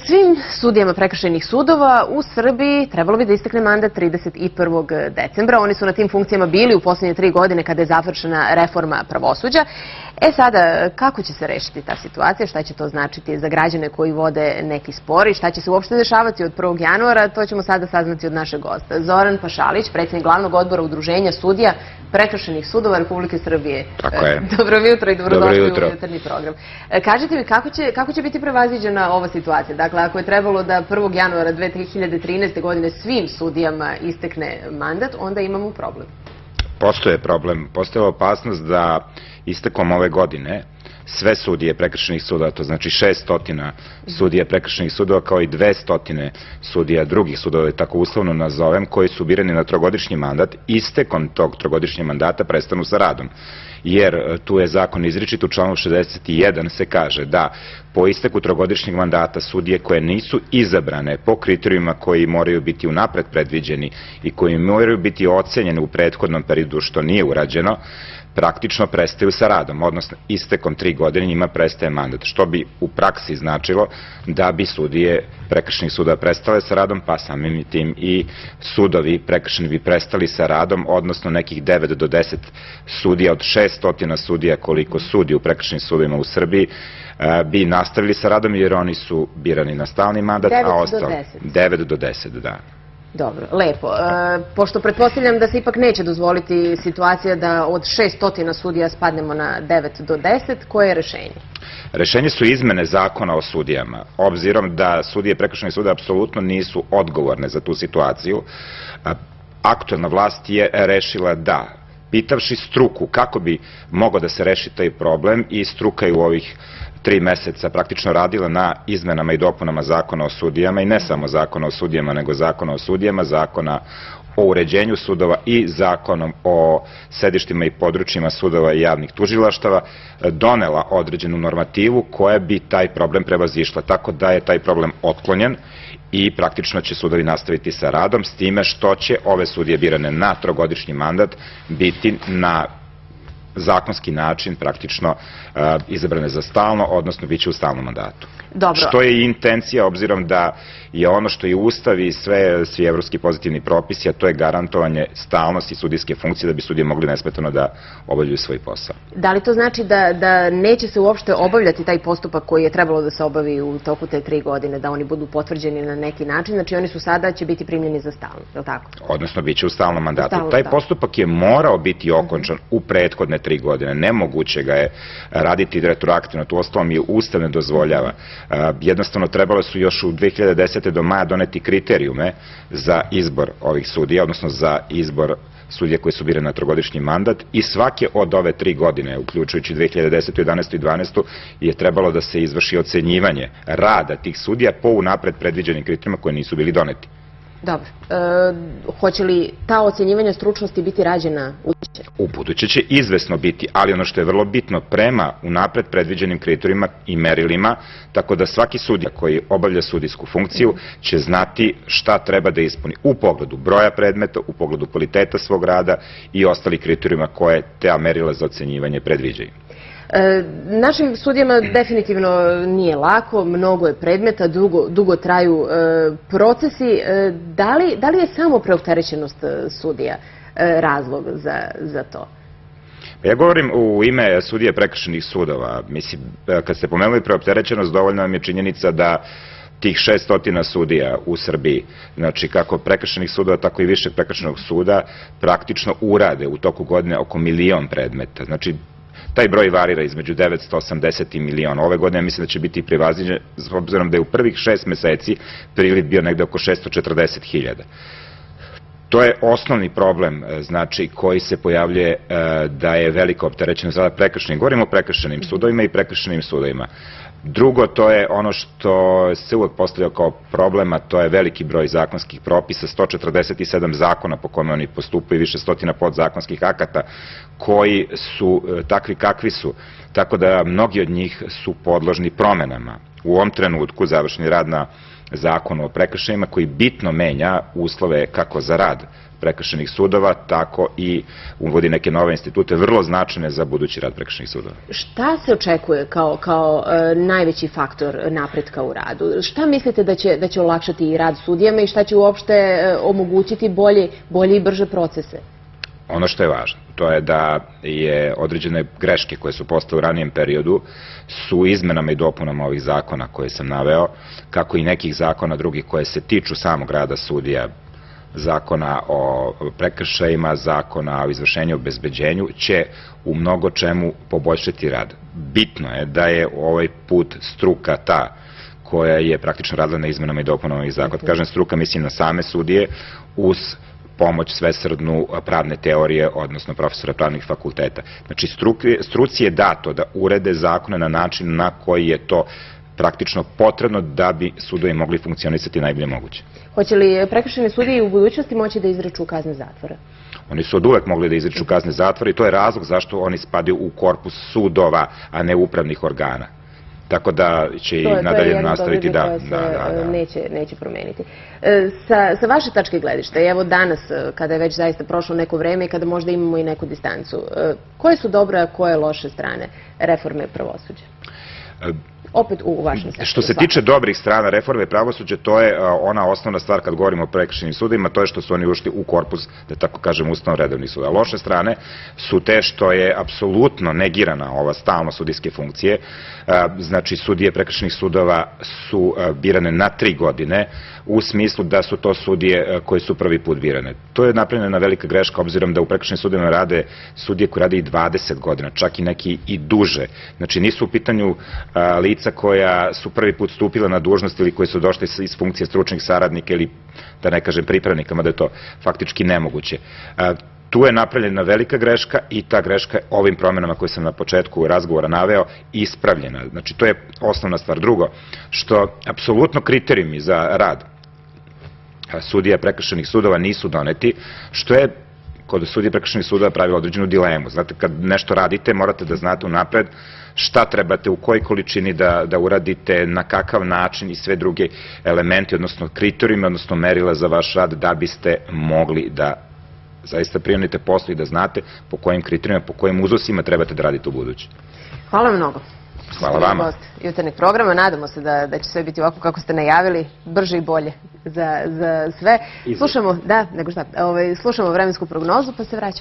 Svim sudijama prekršajnih sudova u Srbiji trebalo bi da istekne mandat 31. decembra. Oni su na tim funkcijama bili u posljednje 3 godine kada je završena reforma pravosuđa. Sada, kako će se rešiti ta situacija? Šta će to značiti za građane koji vode neki spor i šta će se uopšte dešavati od 1. januara? To ćemo sada saznati od našeg gosta. Zoran Pašalić, predsjednik glavnog odbora Udruženja sudija prekršajnih sudova Republike Srbije. Tako je. Dobro jutro i dobrodošli u jutarnji program. Kažite mi, kako će biti prevaziđena ova situacija? Dakle, ako je trebalo da 1. januara 2013. godine svim sudijama istekne mandat, onda imamo problem. Postoje problem. Postoje opasnost da istekom ove godine sve sudije prekršajnih sudova, to znači 600 sudija prekršajnih sudova kao i 200 sudija drugih sudova, da tako uslovno nazovem, koji su birani na trogodišnji mandat, istekom tog trogodišnjeg mandata prestanu sa radom. Jer tu je zakon izričit, u članu 61 se kaže da po isteku trogodišnjeg mandata sudije koje nisu izabrane po kriterijuma koji moraju biti unapred predviđeni i koji moraju biti ocenjeni u prethodnom periodu, što nije urađeno, praktično prestaju sa radom, odnosno istekom 3 godine njima prestaje mandat, što bi u praksi značilo da bi sudije prekršajnih suda prestale sa radom, pa samim tim i sudovi prekršajni bi prestali sa radom, odnosno nekih 9 do 10 sudija od 600 sudija koliko sudi u prekršajnim sudovima u Srbiji bi nastavili sa radom jer oni su birani na stalni mandat, a ostalo 9 do 10, da. Dobro, lepo. Pošto pretpostavljam da se ipak neće dozvoliti situacija da od 600 sudija spadnemo na 9 do 10, koje je rešenje? Rešenje su izmene zakona o sudijama. Obzirom da sudije prekršajnih suda apsolutno nisu odgovorne za tu situaciju, aktuelna vlast je rešila da, pitavši struku kako bi mogao da se reši taj problem, i struka je u ovih 3 meseca praktično radila na izmenama i dopunama zakona o sudijama, i ne samo zakona o sudijama, nego zakona o sudijama, zakona o uređenju sudova i zakonom o sedištima i područjima sudova i javnih tužilaštava, donela određenu normativu koja bi taj problem prevazišla. Tako da je taj problem otklonjen i praktično će sudovi nastaviti sa radom, s time što će ove sudije birane na trogodišnji mandat biti na zakonski način praktično izabrane za stalno, odnosno bit će u stalnom mandatu. Dobro. Što je i intencija, obzirom da je ono što je Ustav i svi evropski pozitivni propisi, a to je garantovanje stalnosti sudijske funkcije da bi sudije mogli nesmetano da obavljaju svoj posao. Da li to znači da neće se uopšte obavljati taj postupak koji je trebalo da se obavi u toku te 3 godine, da oni budu potvrđeni na neki način? Znači oni su sada će biti primljeni za stalno, je li tako? Odnosno bit će u stalnom mandatu. Taj postupak je morao biti okončan u prethodne 3 godine. Nemoguće ga je raditi retroaktivno, to uostalom i Ustav ne dozvoljava. Jednostavno trebalo su još u 2010. do maja doneti kriterijume za izbor ovih sudija, odnosno za izbor sudija koji su birani na trogodišnji mandat, i svake od ove 3 godine, uključujući 2010. 11. i 12. je trebalo da se izvrši ocenjivanje rada tih sudija po unapred predviđenim kriterijumima koji nisu bili doneti. Dobro. Hoće li ta ocenjivanja stručnosti biti rađena u buduće? U buduće će izvesno biti, ali ono što je vrlo bitno, prema unapred predviđenim kriterijumima i merilima, tako da svaki sudija koji obavlja sudijsku funkciju će znati šta treba da ispuni u pogledu broja predmeta, u pogledu kvaliteta svog rada i ostalih kriterijuma koje te merila za ocenjivanje predviđaju. Našim sudijama definitivno nije lako, mnogo je predmeta, dugo traju procesi. Da li je samo preopterećenost sudija razlog za to? Ja govorim u ime sudije prekršajnih sudova. Mislim, kad ste pomenuli preopterećenost, dovoljno vam je činjenica da tih 600 sudija u Srbiji, znači kako prekršajnih sudova, tako i višeg prekršajnog suda, praktično urade u toku godine oko 1.000.000 predmeta. Znači, taj broj varira između 980 i 1.000.000. Ove godine mislim da će biti prevaziđen, s obzirom da je u prvih 6 meseci priliv bio negde oko 640.000. To je osnovni problem, znači, koji se pojavljuje da je velika opterećenost rada prekršajnim. Govorimo o prekršajnim sudovima i prekršajnim sudovima. Drugo, to je ono što se uvek postavlja kao problema, to je veliki broj zakonskih propisa, 147 zakona po kome oni postupaju, više stotina podzakonskih akata koji su takvi kakvi su, tako da mnogi od njih su podložni promenama. u ovom trenutku završeni rad na zakonu o prekršajima koji bitno menja uslove kako za rad prekršajnih sudova, tako i uvodi neke nove institute, vrlo značajne za budući rad prekršajnih sudova. Šta se očekuje kao najveći faktor napretka u radu? Šta mislite da će olakšati i rad sudijama i šta će uopšte omogućiti bolje i brže procese? Ono što je važno, to je da je određene greške koje su postale u ranijem periodu su izmenama i dopunama ovih zakona koje sam naveo, kako i nekih zakona drugih koje se tiču samog rada sudija, zakona o prekršajima, zakona o izvršenju i obezbeđenju, će u mnogo čemu poboljšati rad. Bitno je da je ovaj put struka ta koja je praktično radila na izmenama i dopunama ovih zakona. Kažem struka, mislim na same sudije, uz pomoć svesrdnu pravne teorije, odnosno profesora pravnih fakulteta. Znači, struci je dato da urede zakone na način na koji je to praktično potrebno da bi sudovi mogli funkcionisati najbolje moguće. Hoće li prekršajne sudije u budućnosti moći da izreču kazne zatvora? Oni su od uvek mogli da izreču kazne zatvora i to je razlog zašto oni spadaju u korpus sudova, a ne upravnih organa. Tako da će i nadalje nastaviti da... To je jedan događaj koji se neće promeniti. Sa vaše tačke gledišta, evo danas, kada je već zaista prošlo neko vreme i kada možda imamo i neku distancu, koje su dobre, a koje loše strane reforme pravosuđa? Opet u vašem sektoru. Što se tiče dobrih strana reforme pravosuđa, to je ona osnovna stvar kad govorimo o prekršajnim sudovima, to je što su oni ušli u korpus, da tako kažem, ustavno redovnih suda. Loše strane su te što je apsolutno negirana ova stalno sudijske funkcije. Znači, sudije prekršajnih sudova su birane na 3 godine, u smislu da su to sudije koje su prvi put birane. To je napravljena velika greška, obzirom da u prekršajnim sudovima rade sudije koje rade i 20 godina, čak i neki i duže. Znači, nisu u pitanju lica koja su prvi put stupila na dužnost ili koji su došli iz funkcije stručnih saradnika ili, da ne kažem, pripravnika, mada je to faktički nemoguće. Tu je napravljena velika greška i ta greška je ovim promenama koje sam na početku razgovora naveo ispravljena. Znači, to je osnovna stvar. Drugo, što apsolutno kriterijumi za rad sudija prekršajnih sudova nisu doneti, što je kod sudija prekršajnih sudova pravilo određenu dilemu. Znate, kad nešto radite, morate da znate unapred šta trebate, u kojoj količini da uradite, na kakav način i sve druge elementi, odnosno kriterijumi, odnosno merila za vaš rad, da biste mogli da zaista prijavite poslu i da znate po kojim kriterijima, po kojim uzusima trebate da radite u budući. Hvala mnogo. Hvala vama. Gost jutarnjeg programa. Nadamo se da će sve biti ovako kako ste najavili, brže i bolje za sve. Slušamo vremensku prognozu pa se vraćamo.